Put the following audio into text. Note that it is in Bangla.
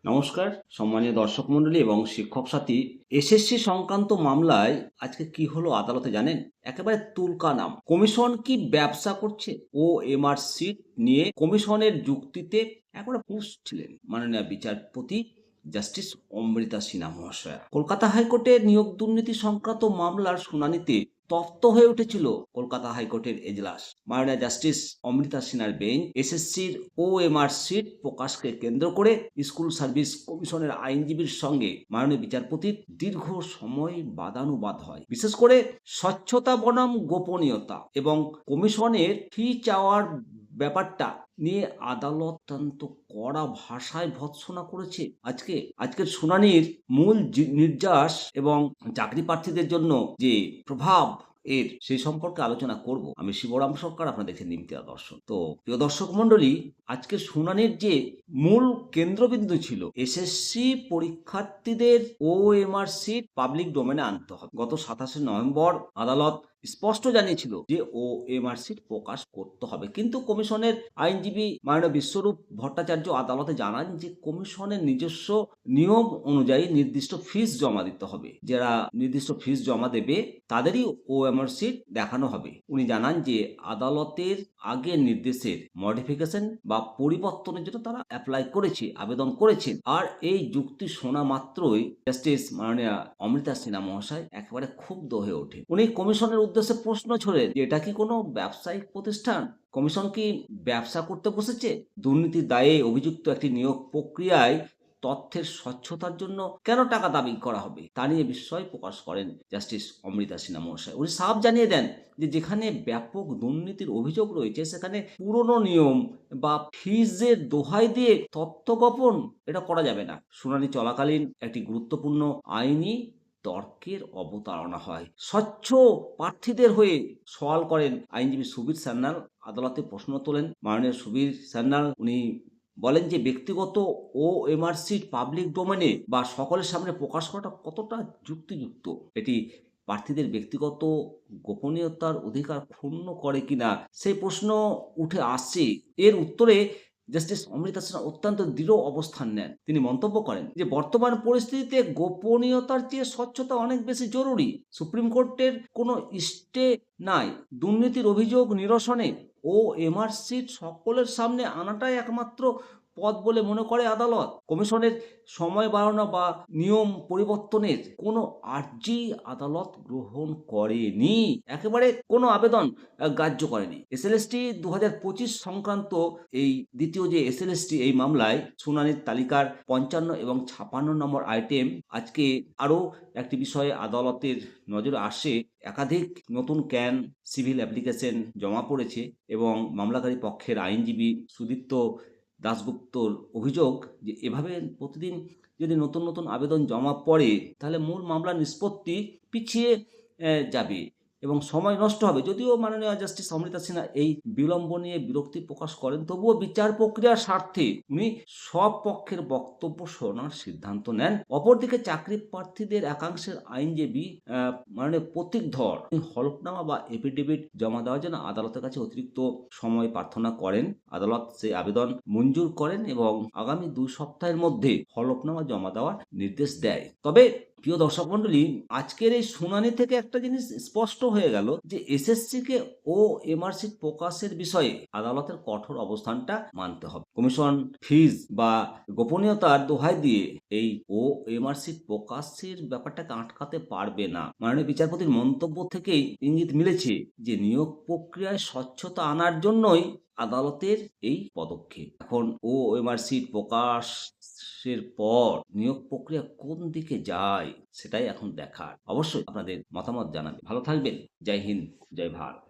নমস্কার সম্মানীয় দর্শক মণ্ডলী এবং শিক্ষক সাথী। এসএসসি সংক্রান্ত মামলায় আজকে কি হলো আদালতে জানেন? একেবারে তুলকা নাম। কমিশন কি ব্যবসা করছে? ও এমআর সিট নিয়ে কমিশনের যুক্তিতে একবারে ফুঁসছিলেন মাননীয় বিচারপতি জাস্টিস অমৃতা সিনহা মহাশয়া। কলকাতা হাইকোর্টের নিয়োগ দুর্নীতি সংক্রান্ত মামলার শুনানিতে তপ্ত হয়ে উঠেছিল কলকাতা হাইকোর্টের এজলাস। মাননীয় জাস্টিস অমৃতা সিনহার বেঞ্চ এসএসসির ওএমআর সিট প্রকাশকে কেন্দ্র করে স্কুল সার্ভিস কমিশনের আইনজীবীর সঙ্গে মাননীয় বিচারপতির দীর্ঘ সময় বাদানুবাদ হয়। বিশেষ করে স্বচ্ছতা বনাম গোপনীয়তা এবং কমিশনের ফি চাওয়ার ব্যাপারটা নিয়ে আদালত অত্যন্ত কড়া ভাষায় ভর্ৎসনা করেছে। আজকের শুনানির মূল নির্যাস এবং চাকরি প্রার্থীদের জন্য যে প্রভাব সেই সম্পর্কে আলোচনা করব। আমি শিবরাম সরকার, আপনারা দেখছেন নিমতিয়া দর্শন। তো প্রিয় দর্শক মণ্ডলী, আজকের শুনানির যে মূল কেন্দ্রবিন্দু ছিল এসএসসি পরীক্ষার্থীদের ওএমআর সিট পাবলিক ডোমেনে আনতে হবে। গত 27শে নভেম্বর আদালত স্পষ্ট জানিয়েছিল যে ওএমআর সিট প্রকাশ করতে হবে, কিন্তু কমিশনের আইনজীবী মাননীয় বিশ্বরূপ ভট্টাচার্য আদালতে জানান যে কমিশনের নিজস্ব নিয়ম অনুযায়ী নির্দিষ্ট ফিস জমা দিতে হবে। যারা নির্দিষ্ট ফিস জমা দেবে তাদেরই ওএমআর সিট দেখানো হবে। উনি জানান যে আদালতের আগের নির্দেশের মডিফিকেশন বা পরিবর্তনের জন্য তারা অ্যাপ্লাই করেছে, আবেদন করেছেন। আর এই যুক্তি শোনা মাত্রই জাস্টিস মাননীয় অমৃতা সিনহা মহাশয় একেবারে ক্ষুব্ধ হয়ে ওঠে। উনি কমিশনের উদ্দেশ্যে প্রশ্ন ছড়েন যে এটা কি কোনো ব্যবসায়িক প্রতিষ্ঠান? কমিশন কি ব্যবসা করতে বসেছে? দুর্নীতির দায়ে অভিযুক্ত একটি নিয়োগ প্রক্রিয়ায় তথ্যের স্বচ্ছতার জন্য কেন টাকা দাবি করা হবে তা নিয়ে বিস্ময় প্রকাশ করেন জাস্টিস অমৃতা সিনহা মহাশয়। উনি সাফ জানিয়ে দেন যে যেখানে ব্যাপক দুর্নীতির অভিযোগ রয়েছে সেখানে পুরনো নিয়ম বা ফিজের দোহাই দিয়ে তথ্য গোপন এটা করা যাবে না। শুনানি চলাকালীন একটি গুরুত্বপূর্ণ আইনি তর্কের অবতারণা হয়। স্বচ্ছ প্রার্থীদের হয়ে সওয়াল করেন আইনজীবী সুবীর সান্যাল। আদালতে প্রশ্ন তোলেন মাননীয় সুবীর সান্যাল। উনি বলেন যে ব্যক্তিগত ওএমআর সিট পাবলিক ডোমেনে বা সকলের সামনে প্রকাশ করাটা কতটা যুক্তিযুক্ত? এটি প্রার্থীদের ব্যক্তিগত গোপনীয়তার অধিকার ক্ষুণ্ণ করে কিনা সেই প্রশ্ন উঠে আসছে। এর উত্তরে জাস্টিস অমৃতা সিনহা অত্যন্ত দৃঢ় অবস্থান নেন। তিনি মন্তব্য করেন যে বর্তমান পরিস্থিতিতে গোপনীয়তার চেয়ে স্বচ্ছতা অনেক বেশি জরুরি। সুপ্রিম কোর্টের কোনো স্টে নাই দুর্নীতির অভিযোগ নিরসনে। ওএমআর সিট সকলের সামনে আনাটাই একমাত্র পথ বলে মনে করে আদালত। কমিশনের সময় বাড়ানো বা নিয়ম পরিবর্তনের কোনো আর্জি আদালত গ্রহণ করেনি। একেবারে কোনো আবেদন গ্রাহ্য করেনি। এসএলএসটি 2025 সংক্রান্ত এই দ্বিতীয় যে এসএলএসটি এই মামলায় শুনানির তালিকার 55 এবং 56 নম্বর আইটেম। আজকে আরও একটি বিষয়ে আদালতের নজরে আসে। একাধিক নতুন ক্যান সিভিল অ্যাপ্লিকেশন জমা পড়েছে এবং মামলাকারী পক্ষের আইনজীবী সুদীপ্ত দাশগুপ্তর অভিযোগ যে এভাবে প্রতিদিন যদি নতুন নতুন আবেদন জমা পড়ে তাহলে মূল মামলার নিষ্পত্তি পিছিয়ে যাবে এবং সময় নষ্ট হবে। যদিও মাননীয় জাস্টিস অমৃতা সিনহা এই বিলম্ব নিয়ে বিরক্তি প্রকাশ করেন, তবুও বিচার প্রক্রিয়ার স্বার্থে উনি সব পক্ষের বক্তব্য শোনার সিদ্ধান্ত নেন। অপরদিকে চাকরি প্রার্থীদের একাংশের আইনজীবী মাননীয় প্রতীক ধর হলফনামা বা এফিডেভিট জমা দেওয়ার জন্য আদালতের কাছে অতিরিক্ত সময় প্রার্থনা করেন। আদালত সেই আবেদন মঞ্জুর করেন এবং আগামী 2 সপ্তাহের মধ্যে হলফনামা জমা দেওয়ার নির্দেশ দেয়। তবে প্রিয় দর্শক মণ্ডলী, আজকের এই শুনানি থেকে একটা জিনিস স্পষ্ট হয়ে গেল যে এসএসসিকে ওএমআর সিট প্রকাশের বিষয়ে আদালতের কঠোর অবস্থানটা মানতে হবে। কমিশন ফিজ বা গোপনীয়তার দোহাই দিয়ে এই ওএমআর সিট প্রকাশের ব্যাপারটাকে আটকাতে পারবে না। মাননীয় বিচারপতির মন্তব্য থেকেই ইঙ্গিত মিলেছে যে নিয়োগ প্রক্রিয়ায় স্বচ্ছতা আনার জন্যই আদালতের এই পদক্ষেপ। এখন ওএমআর সিট প্রকাশের পর নিয়োগ প্রক্রিয়া কোন দিকে যায় সেটাই এখন দেখার। অবশ্যই আপনাদের মতামত জানাবেন। ভালো থাকবেন। জয় হিন্দ, জয় ভারত।